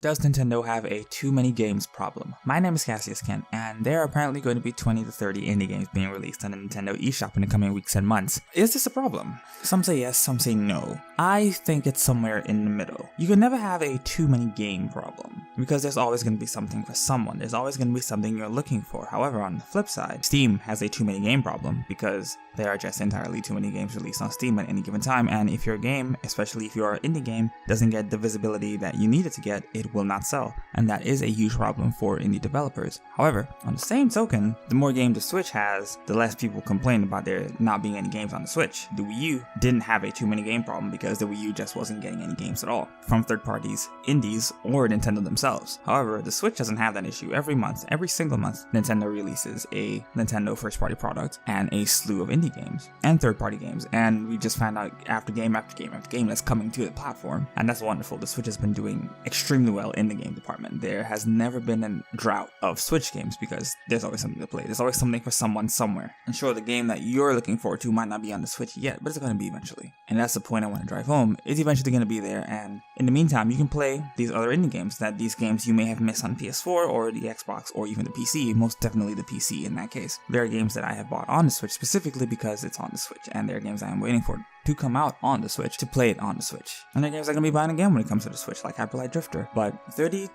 Does Nintendo have a too many games problem? My name is Cassius Kent, and there are apparently going to be 20 to 30 indie games being released on the Nintendo eShop in the coming weeks and months. Is this a problem? Some say yes, some say no. I think it's somewhere in the middle. You can never have a too many game problem, because there's always going to be something for someone. There's always going to be something you're looking for. However, on the flip side, Steam has a too many game problem, because there are just entirely too many games released on Steam at any given time, and if your game, especially if you're an indie game, doesn't get the visibility that you need it to get, it will not sell, and that is a huge problem for indie developers. However, on the same token, the more games the Switch has, the less people complain about there not being any games on the Switch. The Wii U didn't have a too many game problem because the Wii U just wasn't getting any games at all, from third parties, indies, or Nintendo themselves. However, the Switch doesn't have that issue. Every month, every single month, Nintendo releases a Nintendo first party product and a slew of indie games and third party games, and we just found out after game after game after game that's coming to the platform, and that's wonderful. The Switch has been doing extremely well in the game department. There has never been a drought of Switch games because there's always something to play. There's always something for someone somewhere. And sure, the game that you're looking forward to might not be on the Switch yet, but it's going to be eventually. And that's the point I want to drive home. It's eventually going to be there, and in the meantime, you can play these other indie games, these games you may have missed on PS4 or the Xbox or even the PC, most definitely the PC in that case. There are games that I have bought on the Switch specifically because it's on the Switch, and there are games I am waiting for to come out on the Switch to play it on the Switch. And there are games I'm going to be buying again when it comes to the Switch, like Hyper Light Drifter. But 20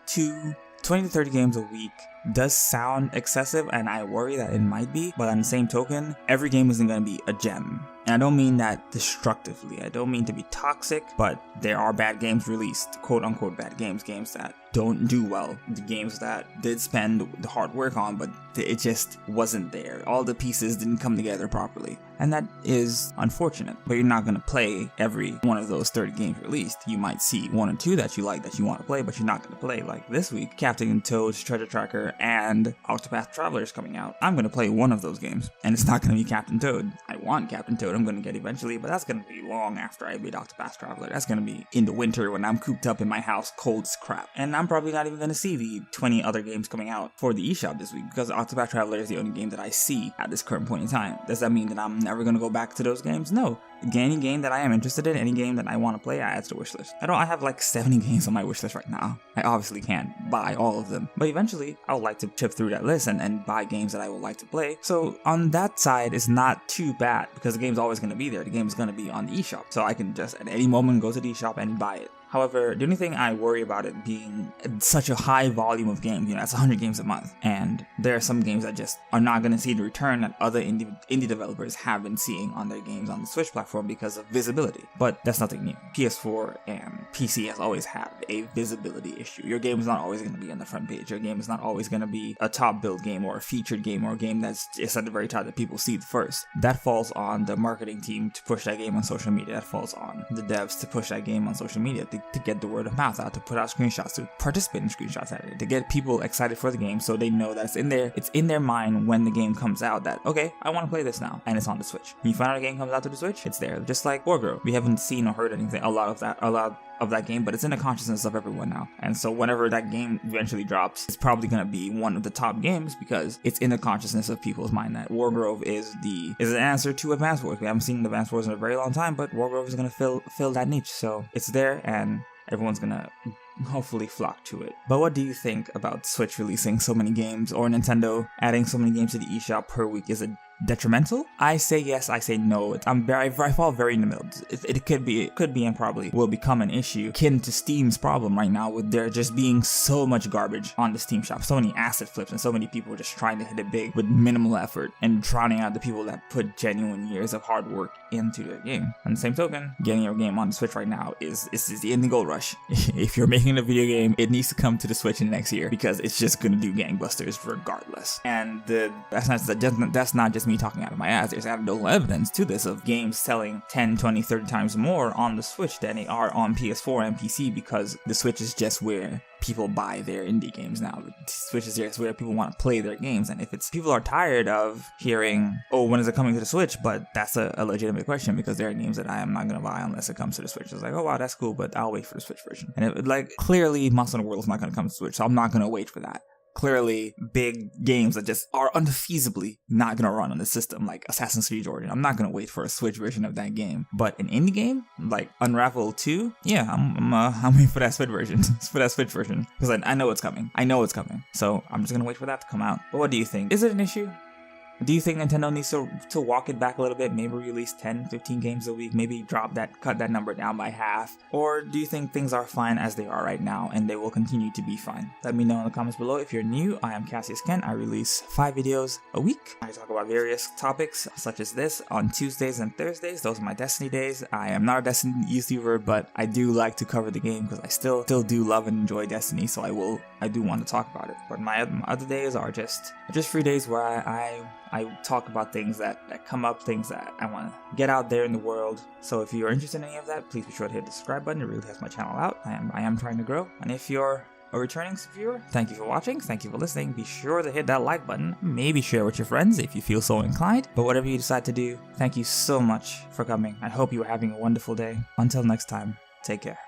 to 30 games a week does sound excessive, and I worry that it might be, but on the same token, every game isn't going to be a gem. And I don't mean that destructively, I don't mean to be toxic, but there are bad games released, quote unquote bad games that don't do well, the games that did spend the hard work on, but it just wasn't there. All the pieces didn't come together properly, and that is unfortunate. But you're not going to play every one of those 30 games released. You might see one or two that you like that you want to play, but you're not going to play. Like this week, Captain Toad's Treasure Tracker and Octopath Traveler is coming out. I'm going to play one of those games, and it's not going to be Captain Toad. I want Captain Toad, I'm going to get eventually, but that's going to be long after I beat Octopath Traveler. That's going to be in the winter when I'm cooped up in my house cold as crap. And I'm probably not even going to see the 20 other games coming out for the eShop this week, because Octopath Traveler is the only game that I see at this current point in time. Does that mean that I'm never going to go back to those games? No. Any game that I am interested in, any game that I want to play, I add to the wishlist. I have like 70 games on my wishlist right now. I obviously can't buy all of them, but eventually I would like to chip through that list and buy games that I would like to play. So on that side, it's not too bad because the game's always going to be there. The game is going to be on the eShop, so I can just at any moment go to the eShop and buy it. However, the only thing I worry about it being such a high volume of games, that's 100 games a month, and there are some games that just are not going to see the return that other indie developers have been seeing on their games on the Switch platform because of visibility. But that's nothing new. PS4 and PC has always had a visibility issue. Your game is not always going to be on the front page. Your game is not always going to be a top build game or a featured game or a game that's just at the very top that people see first. That falls on the marketing team to push that game on social media. That falls on the devs to push that game on social media, to get the word of mouth out, to put out screenshots, to participate in screenshots at it, to get people excited for the game so they know that it's in their mind when the game comes out that, okay, I want to play this now, and it's on the Switch. When you find out a game comes out to the Switch, it's there. Just like Wargroove. We haven't seen or heard anything, a lot of that game, but it's in the consciousness of everyone now. And so whenever that game eventually drops, it's probably going to be one of the top games because it's in the consciousness of people's mind that Wargroove is an answer to Advance Wars. We haven't seen Advance Wars in a very long time, but Wargroove is going to fill that niche. So it's there, and everyone's going to hopefully flock to it. But what do you think about Switch releasing so many games, or Nintendo adding so many games to the eShop per week? Is it detrimental? I say yes, I say no. I fall very in the middle. It could be and probably will become an issue akin to Steam's problem right now, with there just being so much garbage on the Steam shop, so many asset flips, and so many people just trying to hit it big with minimal effort and drowning out the people that put genuine years of hard work into their game. On the same token, getting your game on the Switch right now is in the gold rush. If you're making a video game, it needs to come to the Switch in the next year because it's just gonna do gangbusters regardless. And that's not just me talking out of my ass. There's anecdotal evidence to this of games selling 10, 20, 30 times more on the Switch than they are on PS4 and PC because the Switch is just where people buy their indie games now. The Switch is just where people want to play their games, and if people are tired of hearing, oh, when is it coming to the Switch? But that's a legitimate question because there are games that I am not going to buy unless it comes to the Switch. It's like, oh wow, that's cool, but I'll wait for the Switch version. And clearly Monster Hunter World is not going to come to the Switch, so I'm not going to wait for that. clearly big games that just are unfeasibly not gonna run on the system, like Assassin's Creed Origin. I'm not gonna wait for a Switch version of that game. But an indie game like Unravel 2, yeah, I'm waiting for that Switch version. Because I know it's coming. So I'm just gonna wait for that to come out. But what do you think? Is it an issue? Do you think Nintendo needs to walk it back a little bit, maybe release 10, 15 games a week, maybe cut that number down by half? Or do you think things are fine as they are right now and they will continue to be fine? Let me know in the comments below. If you're new, I am Cassius Ken. I release 5 videos a week. I talk about various topics such as this on Tuesdays and Thursdays. Those are my Destiny days. I am not a Destiny YouTuber, but I do like to cover the game because I still do love and enjoy Destiny, so I do want to talk about it. But my other days are just free days where I talk about things that come up, things that I want to get out there in the world. So if you're interested in any of that, please be sure to hit the subscribe button. It really helps my channel out. I am trying to grow. And if you're a returning viewer, thank you for watching. Thank you for listening. Be sure to hit that like button. Maybe share with your friends if you feel so inclined. But whatever you decide to do, thank you so much for coming. I hope you are having a wonderful day. Until next time, take care.